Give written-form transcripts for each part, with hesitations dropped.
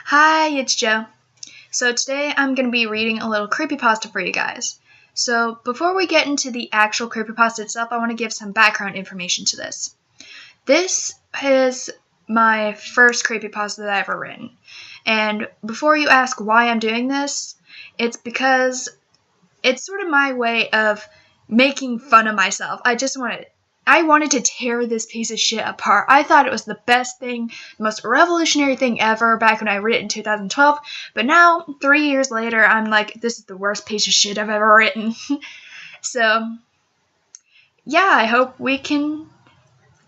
Hi, it's Joe. So today I'm going to be reading a little creepypasta for you guys. So before we get into the actual creepypasta itself, I want to give some background information to this. This is my first creepypasta that I've ever written. And before you ask why I'm doing this, it's because it's sort of my way of making fun of myself. I wanted to tear this piece of shit apart. I thought it was the best thing, the most revolutionary thing ever back when I read it in 2012. But now, 3 years later, I'm like, this is the worst piece of shit I've ever written. So, yeah, I hope we can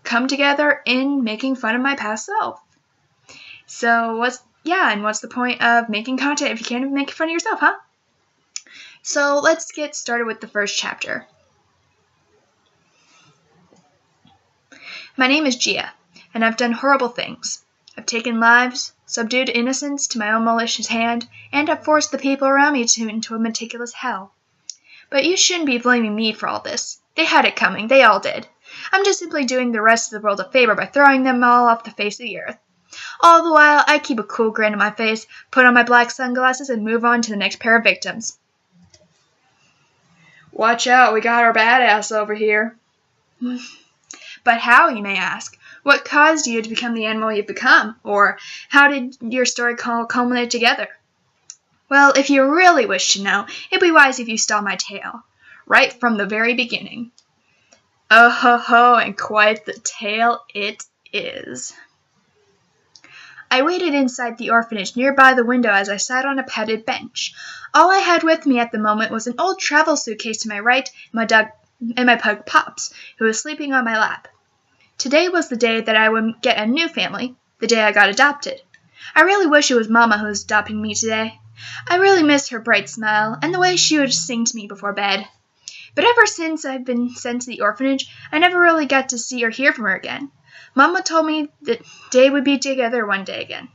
come together in making fun of my past self. So, what's the point of making content if you can't even make fun of yourself, huh? So, let's get started with the first chapter. My name is Gia, and I've done horrible things. I've taken lives, subdued innocence to my own malicious hand, and I've forced the people around me into a meticulous hell. But you shouldn't be blaming me for all this. They had it coming, they all did. I'm just simply doing the rest of the world a favor by throwing them all off the face of the earth. All the while, I keep a cool grin on my face, put on my black sunglasses, and move on to the next pair of victims. Watch out, we got our badass over here. But how, you may ask? What caused you to become the animal you've become? Or how did your story culminate together? Well, if you really wish to know, it'd be wise if you saw my tale, right from the very beginning. Oh ho ho, and quite the tale it is. I waited inside the orphanage nearby the window as I sat on a padded bench. All I had with me at the moment was an old travel suitcase to my right and my pug Pops, who was sleeping on my lap. Today was the day that I would get a new family, the day I got adopted. I really wish it was Mama who was adopting me today. I really miss her bright smile and the way she would sing to me before bed. But ever since I've been sent to the orphanage, I never really got to see or hear from her again. Mama told me that they would be together one day again.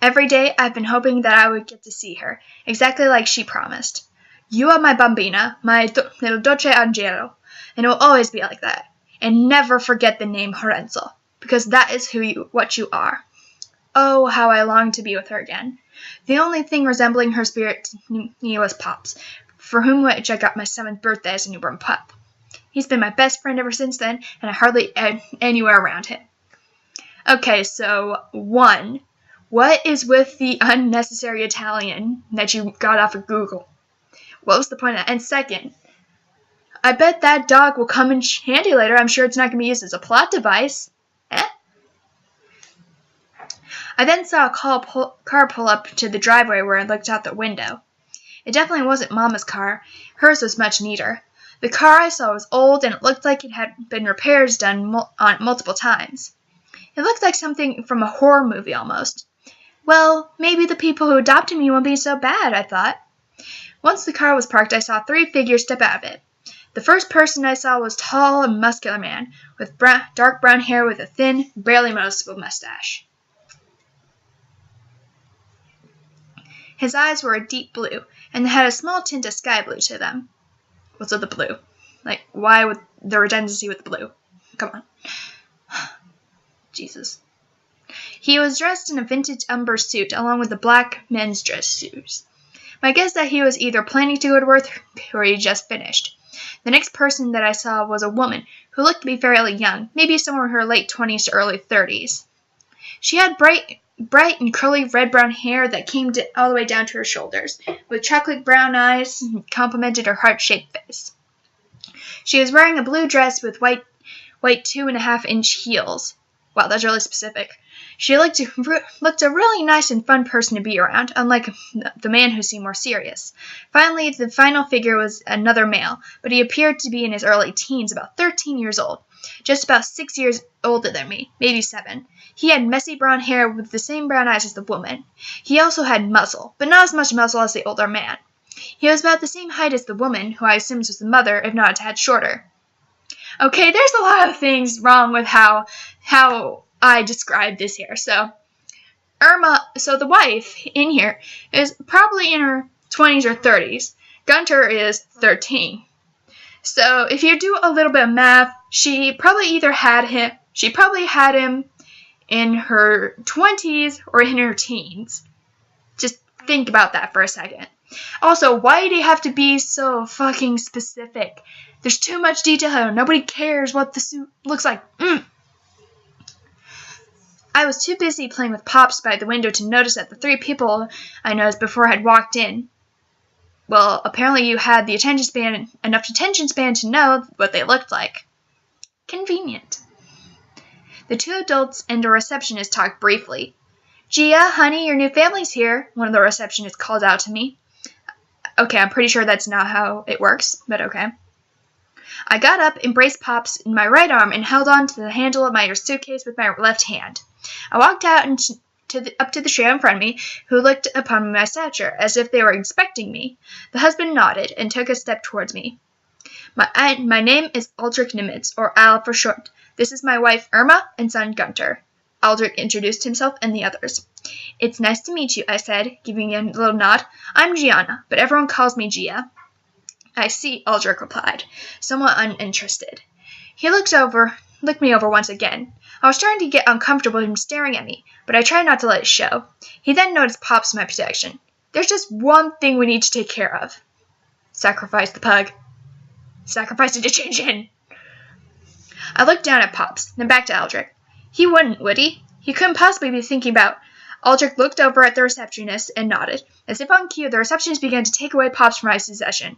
Every day I've been hoping that I would get to see her, exactly like she promised. You are my bambina, my little dolce angelo, and it will always be like that. And never forget the name Lorenzo, because that is what you are. Oh, how I long to be with her again. The only thing resembling her spirit to me was Pops, for whom I got my 7th birthday as a newborn pup. He's been my best friend ever since then, and I hardly anywhere around him. Okay, so 1. What is with the unnecessary Italian that you got off of Google? What was the point of that? And 2nd, I bet that dog will come in handy later. I'm sure it's not going to be used as a plot device. I then saw a car pull up to the driveway where I looked out the window. It definitely wasn't Mama's car. Hers was much neater. The car I saw was old, and it looked like it had been repairs done on it multiple times. It looked like something from a horror movie almost. Well, maybe the people who adopted me won't be so bad, I thought. Once the car was parked, I saw 3 figures step out of it. The first person I saw was a tall and muscular man, with dark brown hair with a thin, barely noticeable mustache. His eyes were a deep blue, and they had a small tint of sky blue to them. What's with the blue? Like, why would the redundancy with the blue? Come on. Jesus. He was dressed in a vintage umber suit, along with the black men's dress shoes. My guess that he was either planning to go to work or he just finished. The next person that I saw was a woman who looked to be fairly young, maybe somewhere in her late 20s to early 30s. She had bright and curly red-brown hair that came all the way down to her shoulders, with chocolate brown eyes and complemented her heart-shaped face. She was wearing a blue dress with white 2.5-inch heels. Wow, that's really specific. She looked a really nice and fun person to be around, unlike the man who seemed more serious. Finally, the final figure was another male, but he appeared to be in his early teens, about 13 years old, just about 6 years older than me, maybe 7. He had messy brown hair with the same brown eyes as the woman. He also had muscle, but not as much muscle as the older man. He was about the same height as the woman, who I assumed was the mother, if not a tad shorter. Okay, there's a lot of things wrong with how I described this here. So the wife in here is probably in her 20s or 30s. Gunter is 13. So if you do a little bit of math, she probably had him in her 20s or in her teens. Just think about that for a second. Also, why do you have to be so fucking specific? There's too much detail here. Nobody cares what the suit looks like. I was too busy playing with Pops by the window to notice that the 3 people I noticed before had walked in. Well, apparently you had enough attention span to know what they looked like. Convenient. The 2 adults and a receptionist talked briefly. "Gia, honey, your new family's here," one of the receptionists called out to me. Okay, I'm pretty sure that's not how it works, but okay. I got up, embraced Pops in my right arm, and held on to the handle of my suitcase with my left hand. I walked out and up to the trio in front of me, who looked upon my stature, as if they were inspecting me. The husband nodded and took a step towards me. My name is Aldrich Nimitz, or Al for short. This is my wife Irma and son Gunter." Aldrich introduced himself and the others. "It's nice to meet you," I said, giving him a little nod. "I'm Gianna, but everyone calls me Gia." "I see," Aldrich replied, somewhat uninterested. He looked me over once again. I was starting to get uncomfortable with him staring at me, but I tried not to let it show. He then noticed Pops in my protection. "There's just one thing we need to take care of." "Sacrifice the pug." "Sacrifice it to change in." I looked down at Pops, then back to Aldrich. "He wouldn't, would he? He couldn't possibly be thinking about—" Aldrich looked over at the receptionist and nodded. As if on cue, the receptionist began to take away Pops from my possession.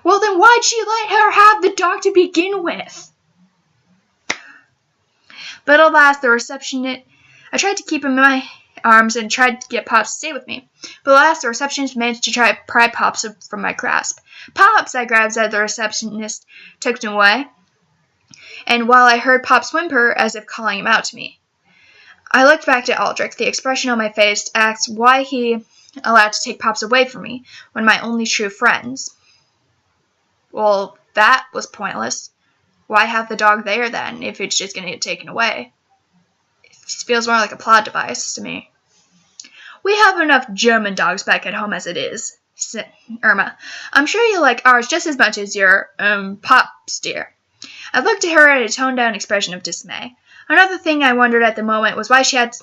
"Well, then why'd she let her have the dog to begin with?" But alas, the receptionist... I tried to keep him in my arms and tried to get Pops to stay with me. But alas, the receptionist managed to pry Pops from my grasp. "Pops!" I grabbed as the receptionist took him away, and while I heard Pops whimper as if calling him out to me. I looked back at Aldrich. The expression on my face asked why he allowed to take Pops away from me, one of my only true friends. Well, that was pointless. Why have the dog there, then, if it's just going to get taken away? It feels more like a plot device to me. "We have enough German dogs back at home as it is," said Irma. "I'm sure you like ours just as much as your, Pops, dear." I looked at her at a toned-down expression of dismay. Another thing I wondered at the moment was why she had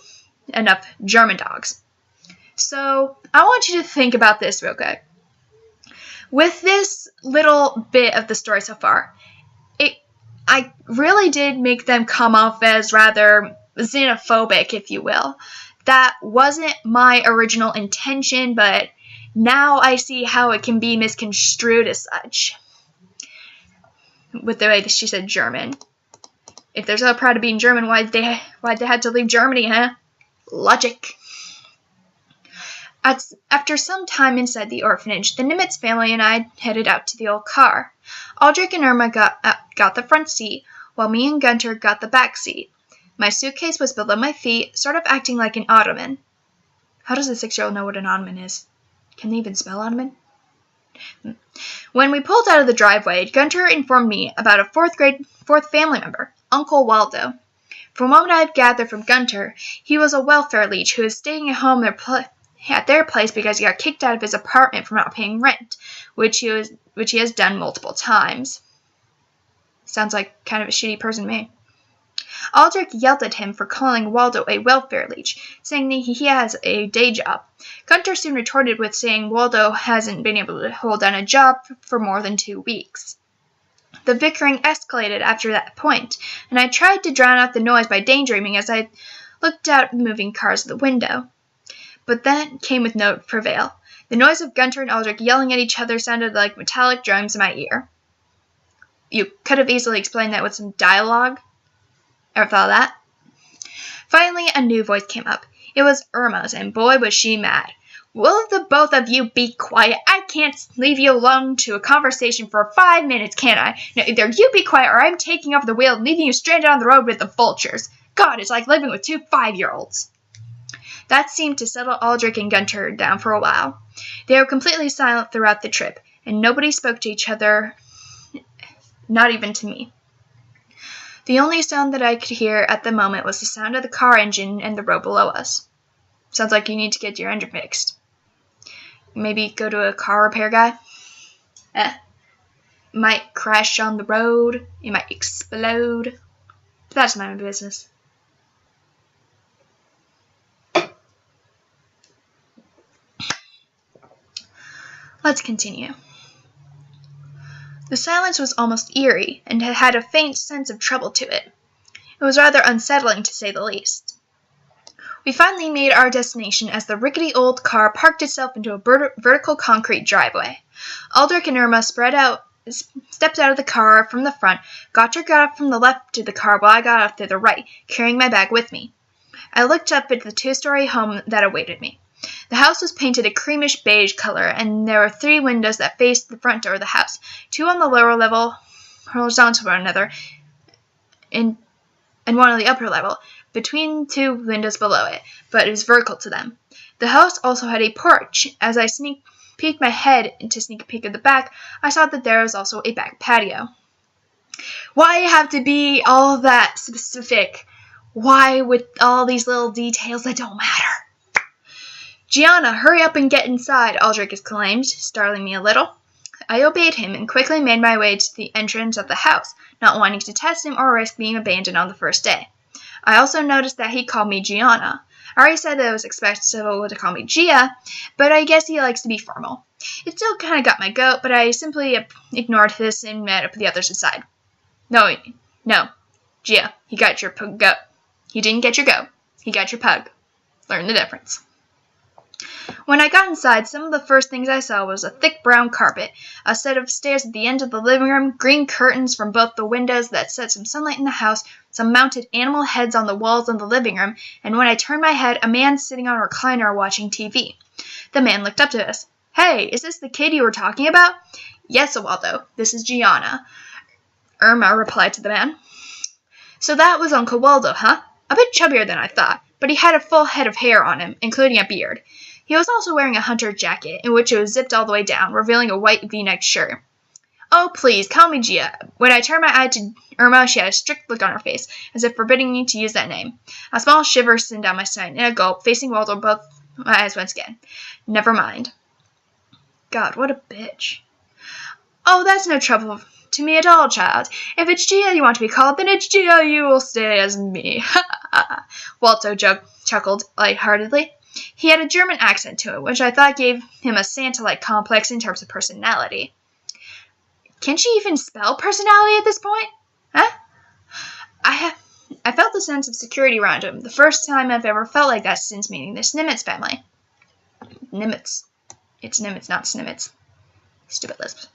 enough German dogs. So, I want you to think about this real quick. With this little bit of the story so far, I really did make them come off as rather xenophobic, if you will. That wasn't my original intention, but now I see how it can be misconstrued as such. With the way that she said German. If they're so proud of being German, why'd they have to leave Germany, huh? Logic. After some time inside the orphanage, the Nimitz family and I headed out to the old car. Aldrich and Irma got the front seat, while me and Gunter got the back seat. My suitcase was below my feet, sort of acting like an ottoman. How does a 6-year-old know what an ottoman is? Can they even spell ottoman? When we pulled out of the driveway, Gunter informed me about a fourth family member, Uncle Waldo. From what I've gathered from Gunter, he was a welfare leech who was staying at home at their place because he got kicked out of his apartment for not paying rent, which he has done multiple times. Sounds like kind of a shitty person to me. Aldrich yelled at him for calling Waldo a welfare leech, saying that he has a day job. Gunter soon retorted with saying Waldo hasn't been able to hold down a job for more than 2 weeks. The bickering escalated after that point, and I tried to drown out the noise by daydreaming as I looked out at the moving cars of the window. But that came with no prevail. The noise of Gunter and Aldrich yelling at each other sounded like metallic drums in my ear. You could have easily explained that with some dialogue. Ever thought of that? Finally, a new voice came up. It was Irma's, and boy was she mad. "Will the both of you be quiet? I can't leave you alone to a conversation for 5 minutes, can I? Now, either you be quiet or I'm taking over the wheel and leaving you stranded on the road with the vultures. God, it's like living with 2 5-year-olds. That seemed to settle Aldrich and Gunter down for a while. They were completely silent throughout the trip, and nobody spoke to each other, not even to me. The only sound that I could hear at the moment was the sound of the car engine and the road below us. Sounds like you need to get your engine fixed. Maybe go to a car repair guy? It might crash on the road. It might explode. But that's my business. Let's continue. The silence was almost eerie, and had a faint sense of trouble to it. It was rather unsettling, to say the least. We finally made our destination as the rickety old car parked itself into a vertical concrete driveway. Aldrich and Irma stepped out of the car from the front. Gotcha got up from the left of the car while I got up to the right, carrying my bag with me. I looked up at the two-story home that awaited me. The house was painted a creamish beige color, and there were 3 windows that faced the front door of the house, 2 on the lower level, horizontal to one another, and one on the upper level, between 2 windows below it, but it was vertical to them. The house also had a porch. As I peeked my head to sneak a peek at the back, I saw that there was also a back patio. Why have to be all that specific? Why with all these little details that don't matter? Gianna, hurry up and get inside, Aldrich exclaimed, startling me a little. I obeyed him and quickly made my way to the entrance of the house, not wanting to test him or risk being abandoned on the first day. I also noticed that he called me Gianna. I already said that it was expectable to call me Gia, but I guess he likes to be formal. It still kind of got my goat, but I simply ignored this and met up with the others inside. No, Gia, he got your goat. He didn't get your goat. He got your pug. Learn the difference. When I got inside, some of the first things I saw was a thick brown carpet, a set of stairs at the end of the living room, green curtains from both the windows that set some sunlight in the house, some mounted animal heads on the walls of the living room, and when I turned my head, a man sitting on a recliner watching TV. The man looked up to us. Hey, is this the kid you were talking about? Yes, Waldo, this is Gianna, Irma replied to the man. So that was Uncle Waldo, huh? A bit chubbier than I thought, but he had a full head of hair on him, including a beard. He was also wearing a hunter jacket, in which it was zipped all the way down, revealing a white V-necked shirt. Oh, please, call me Gia. When I turned my eye to Irma, she had a strict look on her face, as if forbidding me to use that name. A small shiver sent down my spine. In a gulp, facing Waldo, both my eyes once again. Never mind. God, what a bitch. Oh, that's no trouble to me at all, child. If it's Gia you want to be called, then it's Gia you will stay as me. Waldo chuckled lightheartedly. He had a German accent to it, which I thought gave him a Santa-like complex in terms of personality. Can she even spell personality at this point? Huh? I felt a sense of security around him, the first time I've ever felt like that since meeting this Nimitz family. Nimitz. It's Nimitz, not Snimitz. Stupid lisp.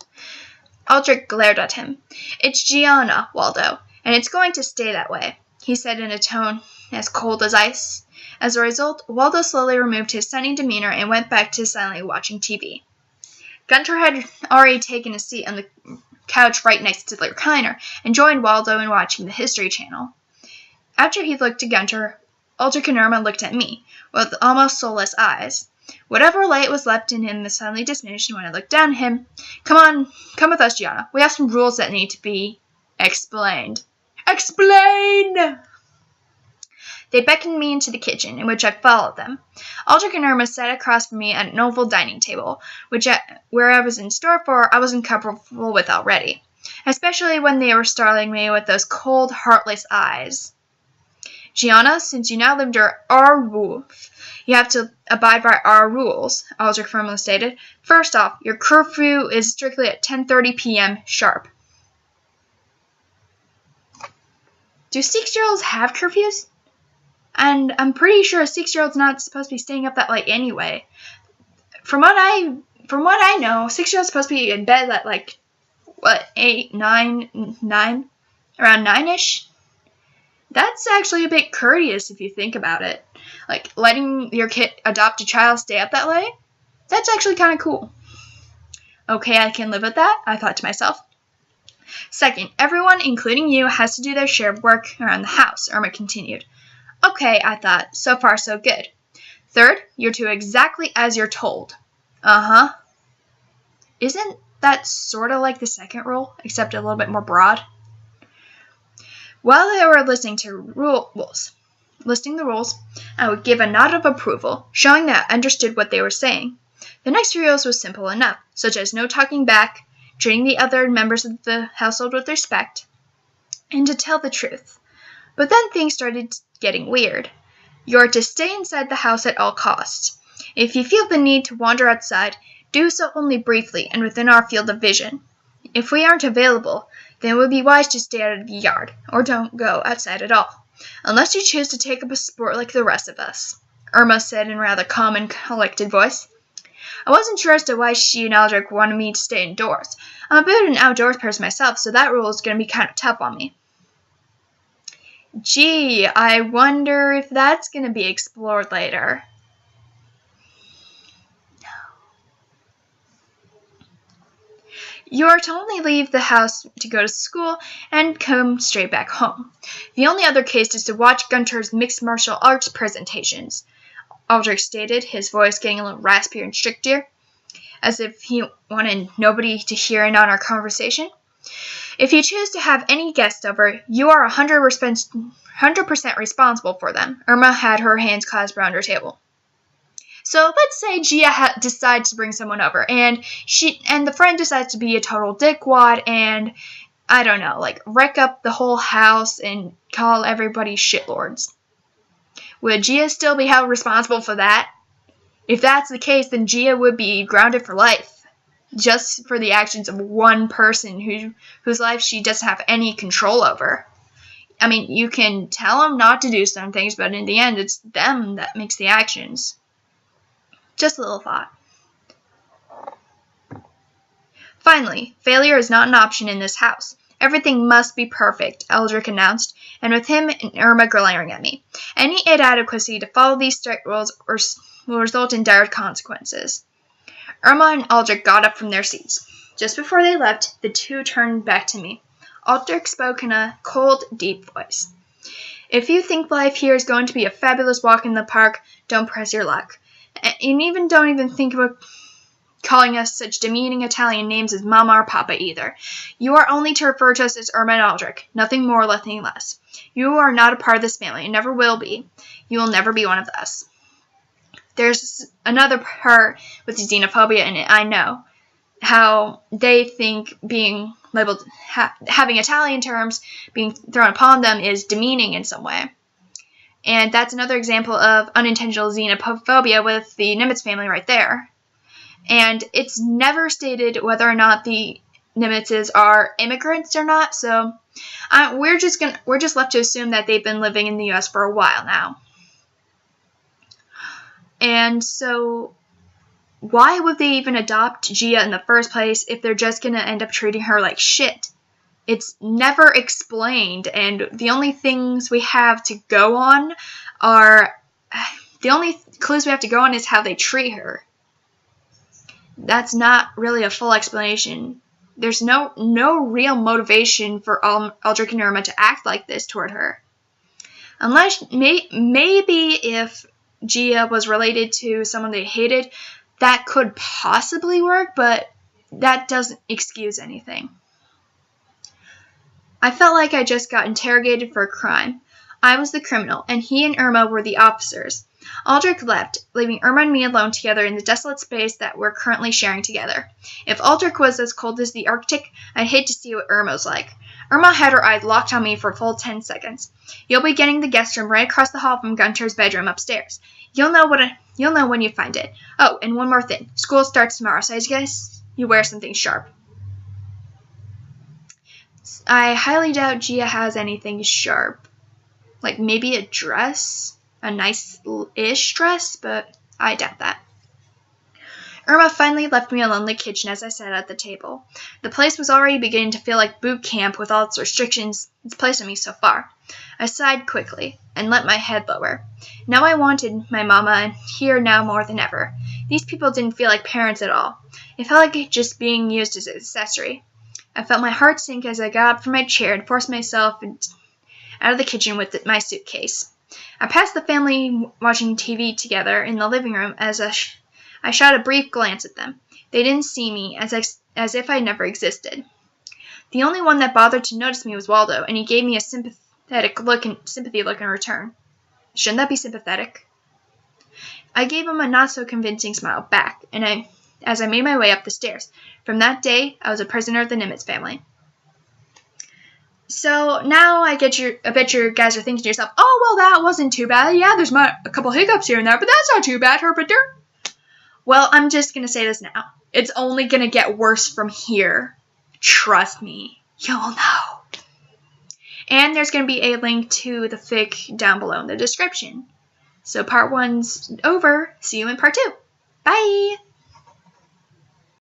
Aldrich glared at him. It's Gianna, Waldo, and it's going to stay that way, he said in a tone as cold as ice. As a result, Waldo slowly removed his sunny demeanor and went back to silently watching TV. Gunter had already taken a seat on the couch right next to the recliner and joined Waldo in watching the History Channel. After he looked at Gunter, Aldrich and Irma looked at me, with almost soulless eyes. Whatever light was left in him suddenly diminished when I looked down at him. Come with us, Gianna. We have some rules that need to be explained. Explain! They beckoned me into the kitchen, in which I followed them. Aldrich and Irma sat across from me at an oval dining table, where I was in store for, I wasn't comfortable with already, especially when they were startling me with those cold, heartless eyes. Gianna, since you now live under our roof, you have to abide by our rules, Aldrich firmly stated. First off, your curfew is strictly at 10:30 p.m. sharp. Do 6-year-olds have curfews? And I'm pretty sure a 6-year-old's not supposed to be staying up that late anyway. From what I know, 6-year-old's supposed to be in bed at 8, 9, around 9-ish. That's actually a bit courteous if you think about it. Like, letting your kid adopt a child stay up that late? That's actually kind of cool. Okay, I can live with that, I thought to myself. Second, everyone, including you, has to do their share of work around the house, Irma continued. Okay, I thought. So far, so good. Third, you're to exactly as you're told. Uh-huh. Isn't that sort of like the second rule, except a little bit more broad? While they were listing the rules, I would give a nod of approval, showing that I understood what they were saying. The next few rules was simple enough, such as no talking back, treating the other members of the household with respect, and to tell the truth. But then things started getting weird. You're to stay inside the house at all costs. If you feel the need to wander outside, Do so only briefly and within our field of vision. If we aren't available, then it would be wise to stay out of the yard, or don't go outside at all, unless you choose to take up a sport like the rest of us," Irma said in a rather calm and collected voice. I wasn't sure as to why she and Aldrich wanted me to stay indoors. I'm a bit of an outdoors person myself, so that rule is going to be kind of tough on me. Gee, I wonder if that's going to be explored later. You are to only leave the house to go to school and come straight back home. The only other case is to watch Gunter's mixed martial arts presentations, Aldrich stated, his voice getting a little raspier and stricter, as if he wanted nobody to hear in on our conversation. If you choose to have any guests over, you are 100% responsible for them. Irma had her hands clasped around her table. So let's say Gia decides to bring someone over, and the friend decides to be a total dickwad and, I don't know, like wreck up the whole house and call everybody shitlords. Would Gia still be held responsible for that? If that's the case, then Gia would be grounded for life, just for the actions of one person whose life she doesn't have any control over. I mean, you can tell them not to do some things, but in the end, it's them that makes the actions. Just a little thought. Finally, failure is not an option in this house. Everything must be perfect, Aldrich announced, and with him and Irma glaring at me. Any inadequacy to follow these strict rules will result in dire consequences. Irma and Aldrich got up from their seats. Just before they left, the two turned back to me. Aldrich spoke in a cold, deep voice. If you think life here is going to be a fabulous walk in the park, don't press your luck. And don't even think about calling us such demeaning Italian names as Mama or Papa either. You are only to refer to us as Irma and Aldrich, nothing more, nothing less. You are not a part of this family, and never will be. You will never be one of us. There's another part with xenophobia in it, I know. How they think being labeled, having Italian terms being thrown upon them is demeaning in some way. And that's another example of unintentional xenophobia with the Nimitz family right there. And it's never stated whether or not the Nimitzes are immigrants or not, so we're just left to assume that they've been living in the U.S. for a while now. And so, why would they even adopt Gia in the first place if they're just going to end up treating her like shit? It's never explained, and the only things we have to go on the only clues we have to go on is how they treat her. That's not really a full explanation. There's no real motivation for Aldrich and Irma to act like this toward her. Unless, maybe if Gia was related to someone they hated, that could possibly work, but that doesn't excuse anything. I felt like I just got interrogated for a crime. I was the criminal, and he and Irma were the officers. Aldrich left, leaving Irma and me alone together in the desolate space that we're currently sharing together. If Aldrich was as cold as the Arctic, I'd hate to see what Irma was like. Irma had her eyes locked on me for a full 10 seconds. You'll be getting the guest room right across the hall from Gunter's bedroom upstairs. You'll know when you find it. Oh, and one more thing. School starts tomorrow, so I guess you wear something sharp. I highly doubt Gia has anything sharp. Like maybe a dress? A nice-ish dress, but I doubt that. Irma finally left me alone in the kitchen as I sat at the table. The place was already beginning to feel like boot camp with all its restrictions it's placed on me so far. I sighed quickly and let my head lower. Now I wanted my mama, and here now more than ever. These people didn't feel like parents at all. It felt like just being used as an accessory. I felt my heart sink as I got up from my chair and forced myself out of the kitchen with my suitcase. I passed the family watching TV together in the living room as I shot a brief glance at them. They didn't see me, as if I never existed. The only one that bothered to notice me was Waldo, and he gave me a sympathy look in return. Shouldn't that be sympathetic? I gave him a not-so-convincing smile back, and as I made my way up the stairs. From that day, I was a prisoner of the Nimitz family. So now I bet you guys are thinking to yourself, oh, well, that wasn't too bad. Yeah, there's a couple hiccups here and there, but that's not too bad, Herpeter. Well, I'm just going to say this now. It's only going to get worse from here. Trust me. You'll know. And there's going to be a link to the fic down below in the description. So part 1's over. See you in part 2. Bye!